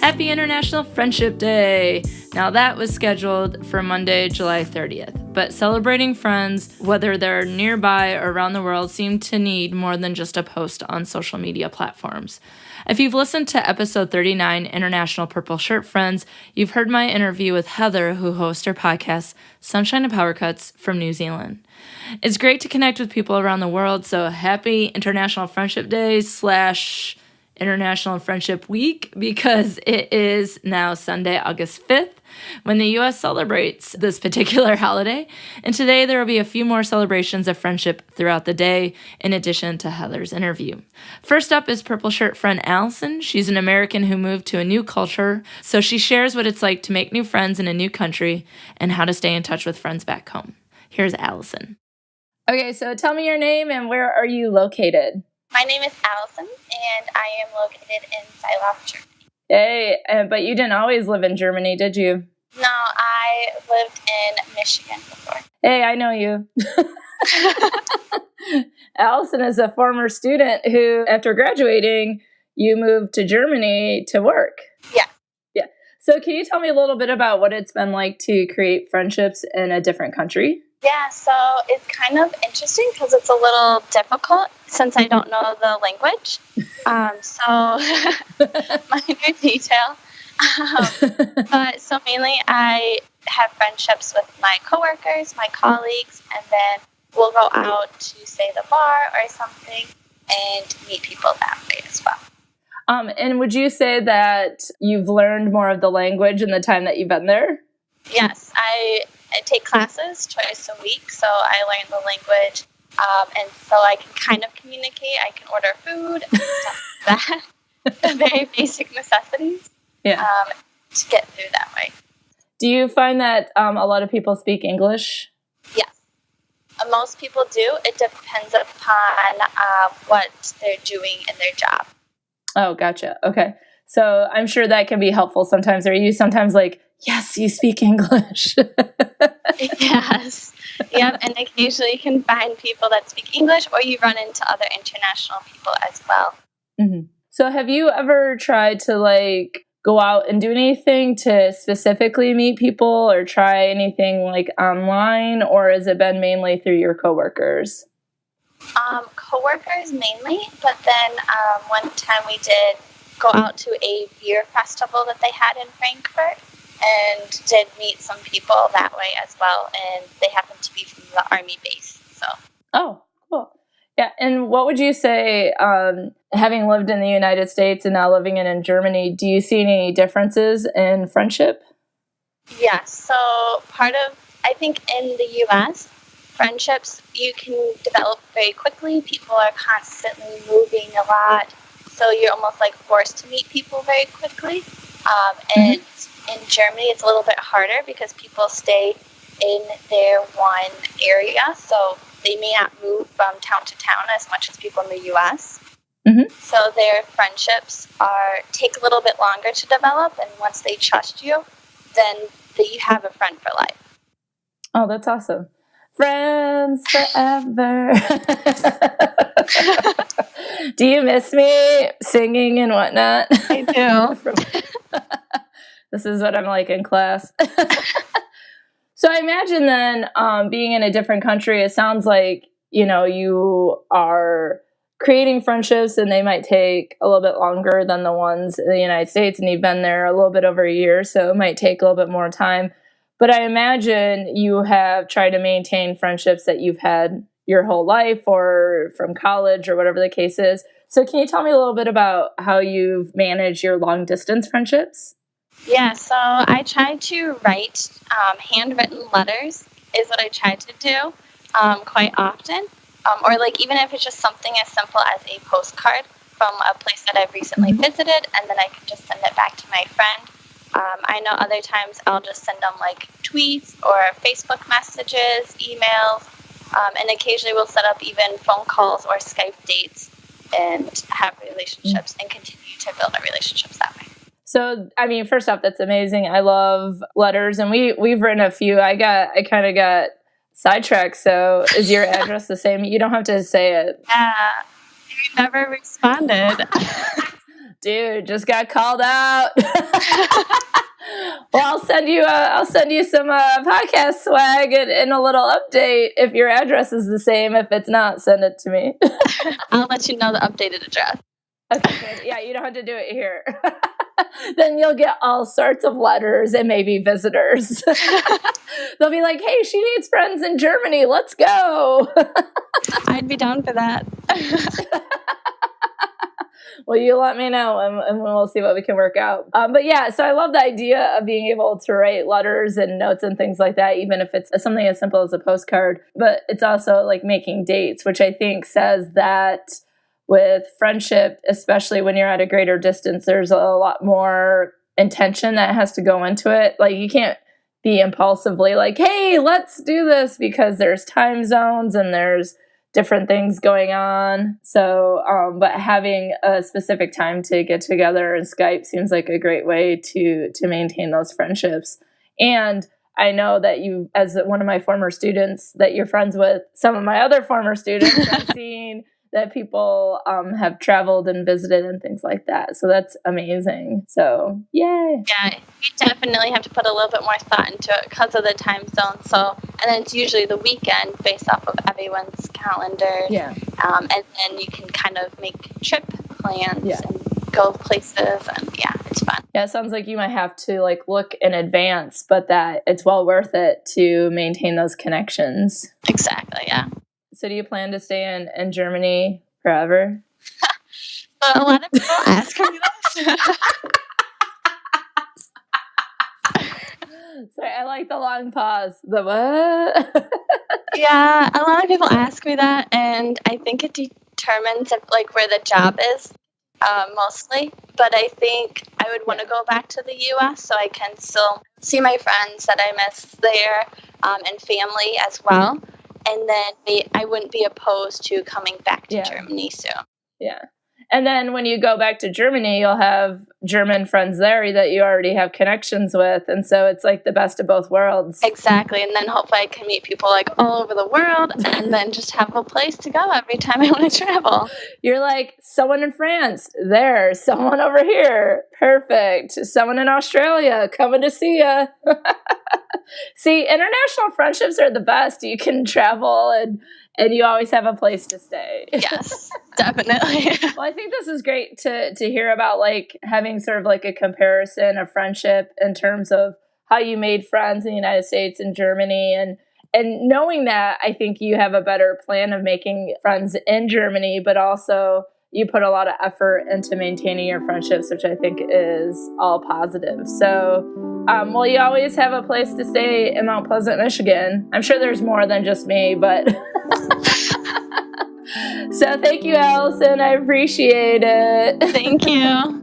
Happy International Friendship Day! Now that was scheduled for Monday, July 30th, but celebrating friends, whether they're nearby or around the world, seem to need more than just a post on social media platforms. If you've listened to episode 39, International Purple Shirt Friends, you've heard my interview with Heather, who hosts her podcast, Sunshine and Power Cuts, from New Zealand. It's great to connect with people around the world, so happy International Friendship Day / International Friendship Week, because it is now Sunday, August 5th, when the U.S. celebrates this particular holiday. And today there will be a few more celebrations of friendship throughout the day, in addition to Heather's interview. First up is Purple Shirt friend Alyson. She's an American who moved to a new culture, so she shares what it's like to make new friends in a new country and how to stay in touch with friends back home. Here's Alyson. Okay, so tell me your name and where are you located? My name is Alyson, and I am located in Seilach, Germany. Hey, but you didn't always live in Germany, did you? No, I lived in Michigan before. Hey, I know you. Alyson is a former student who, after graduating, you moved to Germany to work. Yeah. Yeah. So can you tell me a little bit about what it's been like to create friendships in a different country? Yeah, so it's kind of interesting because it's a little difficult since I don't know the language. Minor detail. But so mainly I have friendships with my coworkers, my colleagues, and then we'll go out to, say, the bar or something and meet people that way as well. And would you say that you've learned more of the language in the time that you've been there? Yes, I take classes twice a week, so I learn the language, and so I can kind of communicate. I can order food and stuff like that, very basic necessities, to get through that way. Do you find that a lot of people speak English? Yes, most people do. It depends upon what they're doing in their job. Oh, gotcha. Okay. So I'm sure that can be helpful sometimes. Are you sometimes like, yes, you speak English? Yes. Yep. And occasionally you can find people that speak English, or you run into other international people as well. Mm-hmm. So have you ever tried to go out and do anything to specifically meet people or try anything online, or has it been mainly through your coworkers? Coworkers mainly, but then one time we did go out to a beer festival that they had in Frankfurt and did meet some people that way as well, and they happened to be from the Army base. So. Oh, cool. Yeah, and what would you say, having lived in the United States and now living in Germany, do you see any differences in friendship? Yeah, so I think in the U.S., friendships you can develop very quickly. People are constantly moving a lot, so you're almost forced to meet people very quickly. And in Germany, it's a little bit harder because people stay in their one area, so they may not move from town to town as much as people in the U.S. Mm-hmm. So their friendships take a little bit longer to develop, and once they trust you, then you have a friend for life. Oh, that's awesome. Friends forever. Do you miss me singing and whatnot? I do. This is what I'm like in class. So I imagine then being in a different country, it sounds like, you are creating friendships and they might take a little bit longer than the ones in the United States, and you've been there a little bit over a year, so it might take a little bit more time. But I imagine you have tried to maintain friendships that you've had your whole life or from college or whatever the case is. So can you tell me a little bit about how you've managed your long distance friendships? Yeah, so I try to write handwritten letters is what I try to do quite often. Or even if it's just something as simple as a postcard from a place that I've recently visited, and then I can just send it back to my friend. I know other times I'll just send them tweets or Facebook messages, emails, and occasionally we'll set up even phone calls or Skype dates and have relationships and continue to build our relationships that way. So, first off, that's amazing. I love letters, and we've written a few. I kind of got sidetracked. So, is your address the same? You don't have to say it. You never responded. Dude, just got called out. Well, I'll send you some podcast swag and a little update if your address is the same. If it's not, send it to me. I'll let you know the updated address. Okay, good. Yeah, you don't have to do it here. Then you'll get all sorts of letters and maybe visitors. They'll be like, hey, she needs friends in Germany. Let's go. I'd be down for that. Well, you let me know and we'll see what we can work out. But yeah, so I love the idea of being able to write letters and notes and things like that, even if it's something as simple as a postcard. But it's also like making dates, which I think says that with friendship, especially when you're at a greater distance, there's a lot more intention that has to go into it. Like you can't be impulsively like, hey, let's do this, because there's time zones and there's different things going on. So, but having a specific time to get together and Skype seems like a great way to maintain those friendships. And I know that you, as one of my former students that you're friends with, some of my other former students, I've seen that people have traveled and visited and things like that. So that's amazing. So, yay. Yeah, you definitely have to put a little bit more thought into it because of the time zone. So, and then it's usually the weekend based off of everyone's calendar. Yeah. And then you can kind of make trip plans and go places. And yeah, it's fun. Yeah, it sounds like you might have to like look in advance, but that it's well worth it to maintain those connections. Exactly, yeah. So do you plan to stay in Germany forever? A lot of people ask me this. Sorry, I like the long pause. The what? Yeah, a lot of people ask me that, and I think it determines if, like, where the job is, mostly. But I think I would want to go back to the U.S. so I can still see my friends that I miss there, and family as well. And then I wouldn't be opposed to coming back to Germany soon. Yeah. And then when you go back to Germany, you'll have German friends there that you already have connections with. And so it's like the best of both worlds. Exactly. And then hopefully I can meet people like all over the world and then just have a place to go every time I want to travel. You're like, someone in France, there. Someone over here, perfect. Someone in Australia, coming to see ya. See, international friendships are the best. You can travel and you always have a place to stay. Yes, definitely. Well, I think this is great to hear about, like, having sort of like a comparison of friendship in terms of how you made friends in the United States and Germany. And knowing that, I think you have a better plan of making friends in Germany, but also you put a lot of effort into maintaining your friendships, which I think is all positive. So, well, you always have a place to stay in Mount Pleasant, Michigan. I'm sure there's more than just me, but so thank you, Alyson. I appreciate it. Thank you.